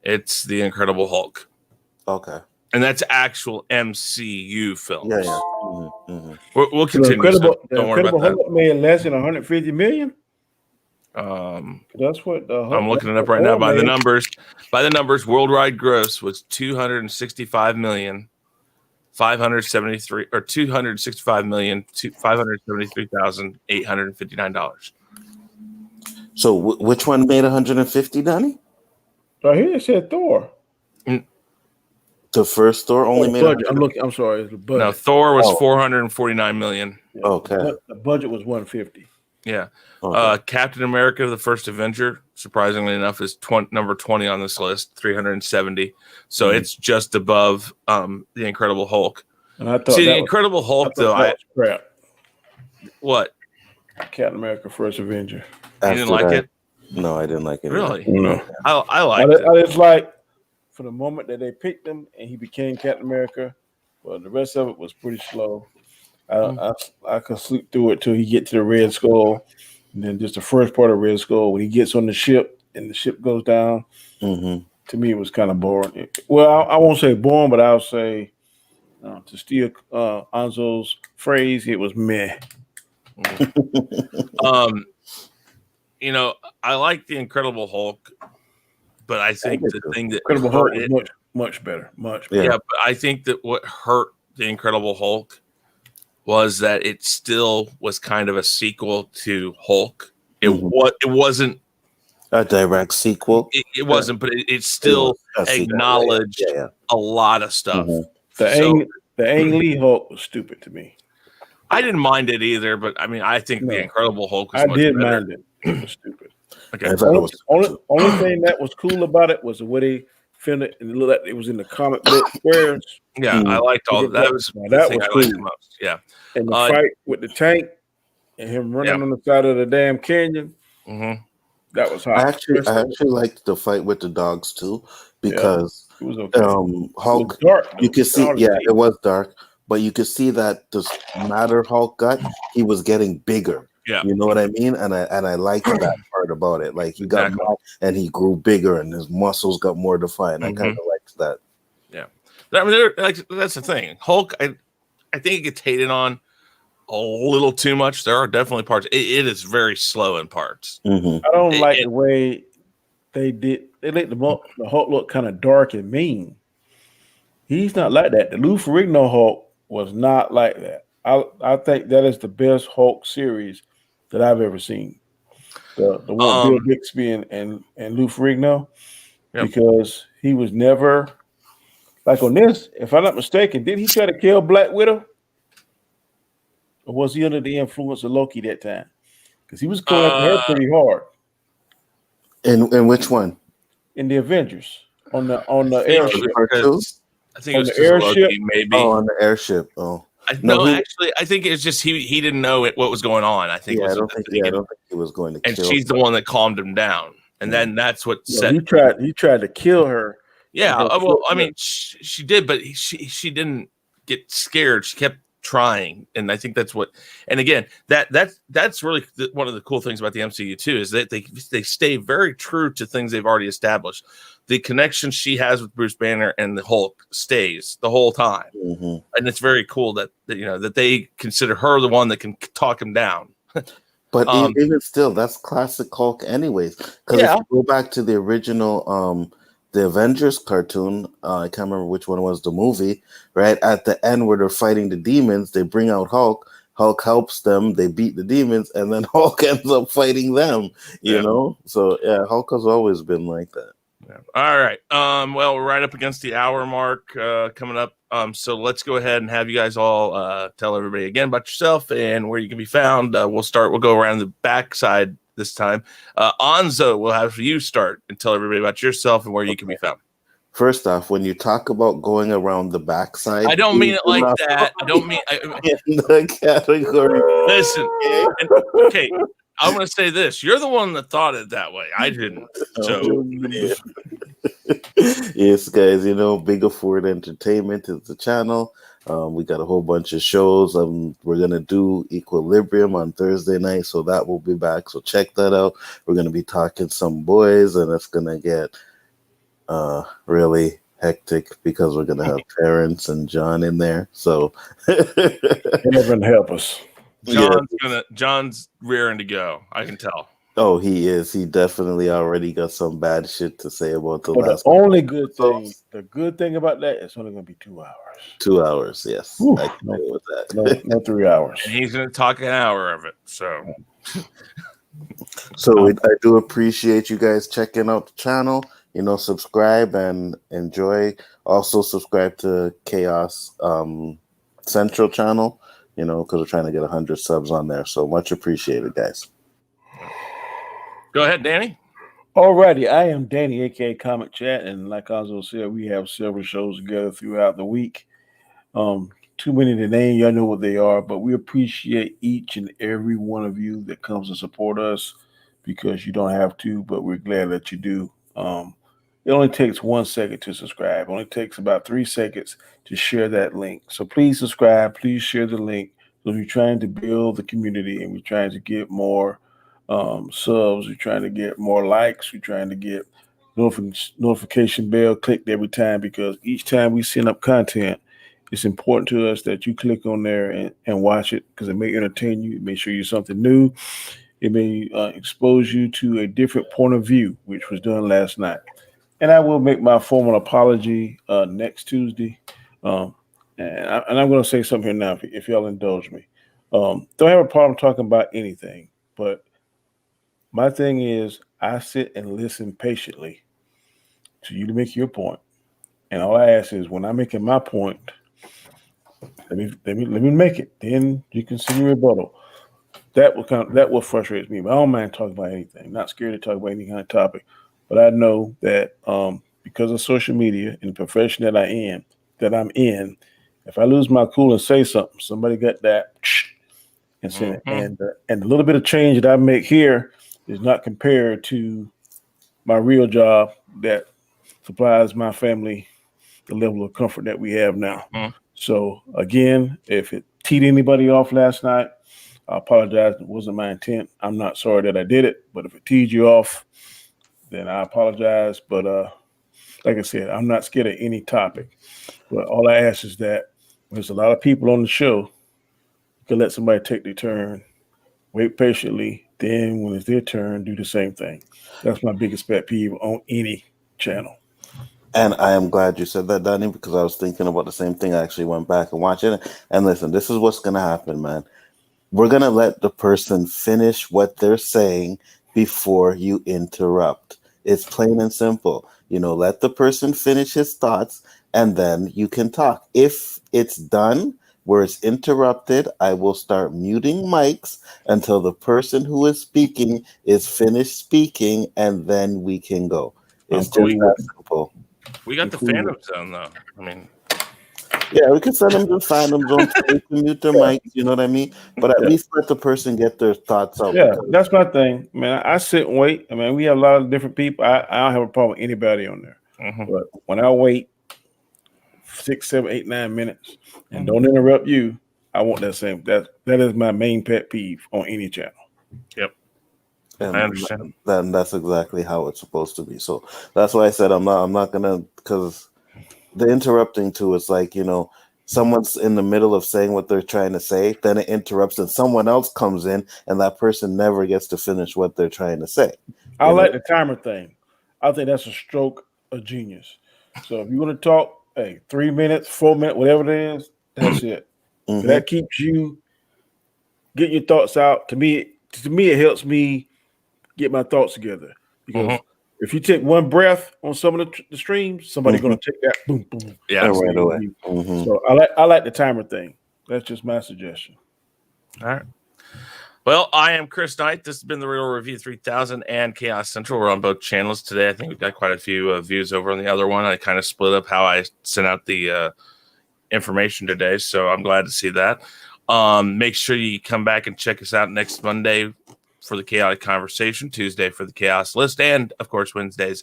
It's the Incredible Hulk. Okay, and that's actual MCU films. Yeah. We'll continue. Don't worry about that. Hulk made less than 150 million. That's what I'm looking it up right now. By the numbers, worldwide gross was 265,573,859 So which one made 150, Donnie? Right here it said Thor. The first Thor only made. Budget. I'm sorry. It's the budget. No, Thor was 449 million. Yeah, Okay. The budget was 150. Yeah. Okay. Captain America, the first Avenger, surprisingly enough, is number 20 on this list, 370. So it's just above the Incredible Hulk. And I thought the Incredible Hulk, though, crap. What? Captain America, first Avenger. You didn't like it? No, I didn't like it. Really? No. I liked it. I just like for the moment that they picked him and he became Captain America. Well, the rest of it was pretty slow. I could sleep through it till he get to the Red Skull, and then just the first part of Red Skull when he gets on the ship and the ship goes down. Mm-hmm. To me, it was kind of boring. Well, I won't say boring, but I'll say to steal Anzo's phrase, it was meh. You know, I like the Incredible Hulk, but I think the thing that Incredible Hulk was much better. Much better. Yeah, but I think that what hurt the Incredible Hulk was that it still was kind of a sequel to Hulk. It wasn't a direct sequel. It wasn't, but it still acknowledged a lot of stuff. The Ang Lee Hulk was stupid to me. I didn't mind it either, but I mean, I think the Incredible Hulk was much better. mind it. It was stupid. Okay. Only thing that was cool about it was the way they filmed it, and it looked like it was in the comic book squares. Yeah, I liked all of that. That was the thing I liked the most. Yeah. And the fight with the tank and him running on the side of the damn canyon. Mm-hmm. That was hot. I actually liked the fight with the dogs too, because it was okay. Hulk, it was dark. You could see, it was dark, but you could see that the matter Hulk got, he was getting bigger. Yeah, you know what I mean, and I liked that part about it. Like he got mad and he grew bigger, and his muscles got more defined. I kind of liked that. Yeah, I mean, that's the thing. Hulk, I think it gets hated on a little too much. There are definitely parts. It is very slow in parts. Mm-hmm. I don't like the way they did. They let the Hulk look kind of dark and mean. He's not like that. The Lou Ferrigno Hulk was not like that. I think that is the best Hulk series that I've ever seen. The one Bill Bixby and Lou Ferrigno, because he was never like on this. If I'm not mistaken, did he try to kill Black Widow, or was he under the influence of Loki that time? Because he was going after her pretty hard. In which one? In the Avengers on the airship. I think it was the airship, Loki, maybe. Oh, on the airship. Oh. Actually, I think it's just he didn't know what was going on. I think. I don't think he was going to. And she's the one that calmed him down, and then that's what set. He tried to kill her. Yeah, well, I mean, she did, but she didn't get scared. She kept trying, and I think that's what. And again, that's really one of the cool things about the MCU too, is that they stay very true to things they've already established. The connection she has with Bruce Banner and the Hulk stays the whole time, and it's very cool that they consider her the one that can talk him down. But even still, that's classic Hulk, anyways. Because if you go back to the original, the Avengers cartoon, I can't remember which one was the movie. Right at the end, where they're fighting the demons, they bring out Hulk. Hulk helps them. They beat the demons, and then Hulk ends up fighting them. You know, so Hulk has always been like that. Yeah. All right. Well, we're right up against the hour mark coming up. So let's go ahead and have you guys all tell everybody again about yourself and where you can be found. We'll go around the backside this time. Anzo, we'll have you start and tell everybody about yourself and where you can be found. First off, when you talk about going around the backside, I don't mean it like that. I don't mean in the category. Listen, okay. I'm going to say this. You're the one that thought it that way. I didn't. So, yes, guys, Biggaford Entertainment is the channel. We got a whole bunch of shows. We're going to do Equilibrium on Thursday night, so that will be back. So check that out. We're going to be talking some boys, and it's going to get really hectic because we're going to have Terrence and John in there. So heaven help us. John's rearing to go. I can tell. Oh, he is. He definitely already got some bad shit to say about the last. The only good thing, the good thing about that, it's only going to be 2 hours. 2 hours, yes. Whew, I can deal with that. No 3 hours. And he's going to talk an hour of it. So I do appreciate you guys checking out the channel. subscribe and enjoy. Also subscribe to Chaos Central channel, because we're trying to get 100 subs on there. So much appreciated, guys. Go ahead, Danny. Alrighty, I am Danny, aka Comic Chat, and like Nzo said, we have several shows together throughout the week. Too many to name, y'all know what they are, but we appreciate each and every one of you that comes to support us, because you don't have to, but we're glad that you do. It only takes 1 second to subscribe. It only takes about 3 seconds to share that link. So please subscribe, please share the link. So we're trying to build the community, and we're trying to get more subs. We're trying to get more likes. We're trying to get notification bell clicked every time, because each time we send up content, it's important to us that you click on there and watch it, because it may entertain you. It may show you something new. It may expose you to a different point of view, which was done last night. And I will make my formal apology next Tuesday. And I'm going to say something here now, if y'all indulge me. Don't have a problem talking about anything, but my thing is I sit and listen patiently to you to make your point. And all I ask is, when I'm making my point, let me make it. Then you can send your rebuttal. That what frustrates me. But I don't mind talking about anything. I'm not scared to talk about any kind of topic. But I know that because of social media and the profession that I'm in, if I lose my cool and say something, somebody got that and send it. And the little bit of change that I make here is not compared to my real job that supplies my family the level of comfort that we have now. So again, if it teed anybody off last night, I apologize. It wasn't my intent. I'm not sorry that I did it, but if it teed you off, then I apologize. But like I said, I'm not scared of any topic. But all I ask is that when there's a lot of people on the show, you can let somebody take their turn, wait patiently, then when it's their turn, do the same thing. That's my biggest pet peeve on any channel. And I am glad you said that, Danny, because I was thinking about the same thing. I actually went back and watched it. And listen, this is what's going to happen, man. We're going to let the person finish what they're saying before you interrupt. It's plain and simple. Let the person finish his thoughts, and then you can talk. If it's done where it's interrupted, I will start muting mics until the person who is speaking is finished speaking, and then we can go. It's just that simple. We got the fandom zone, though. I mean, yeah, we can send them to fandom zone so they can mute their mics, you know what I mean? But at least let the person get their thoughts out. Yeah, that's my thing. Man, I sit and wait. I mean, we have a lot of different people. I don't have a problem with anybody on there. But when I wait 6, 7, 8, 9 minutes and don't interrupt you, I want that same. That is my main pet peeve on any channel. Yep. And I understand. Then that's exactly how it's supposed to be. So that's why I said I'm not gonna, because the interrupting too is like, someone's in the middle of saying what they're trying to say, then it interrupts and someone else comes in and that person never gets to finish what they're trying to say. I like the timer thing. I think that's a stroke of genius. So if you want to talk, 3 minutes, 4 minutes, whatever it is, that's it. That keeps you getting your thoughts out. To me, it helps me get my thoughts together, because if you take one breath on some of the streams, somebody's going to take that boom, boom. Yeah, right away. So I like the timer thing. That's just my suggestion. All right. Well, I am Chris Knight. This has been the Real Review 3000 and Chaos Central. We're on both channels today. I think we've got quite a few views over on the other one. I kind of split up how I sent out the information today, so I'm glad to see that. Make sure you come back and check us out next Monday for the Chaotic Conversation, Tuesday for the Chaos List, and, of course, Wednesdays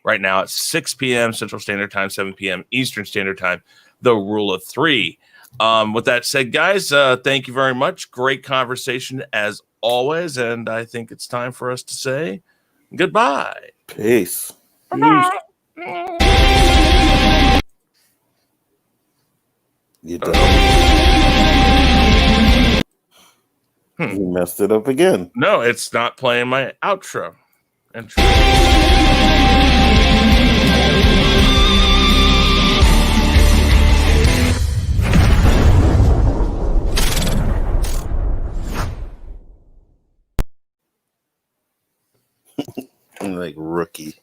right now at 6 p.m. Central Standard Time, 7 p.m. Eastern Standard Time, the Rule of Three. With that said, guys, thank you very much. Great conversation as always, and I think it's time for us to say goodbye. Peace. You done. You messed it up again. No, it's not playing my outro. Intro. Like rookie.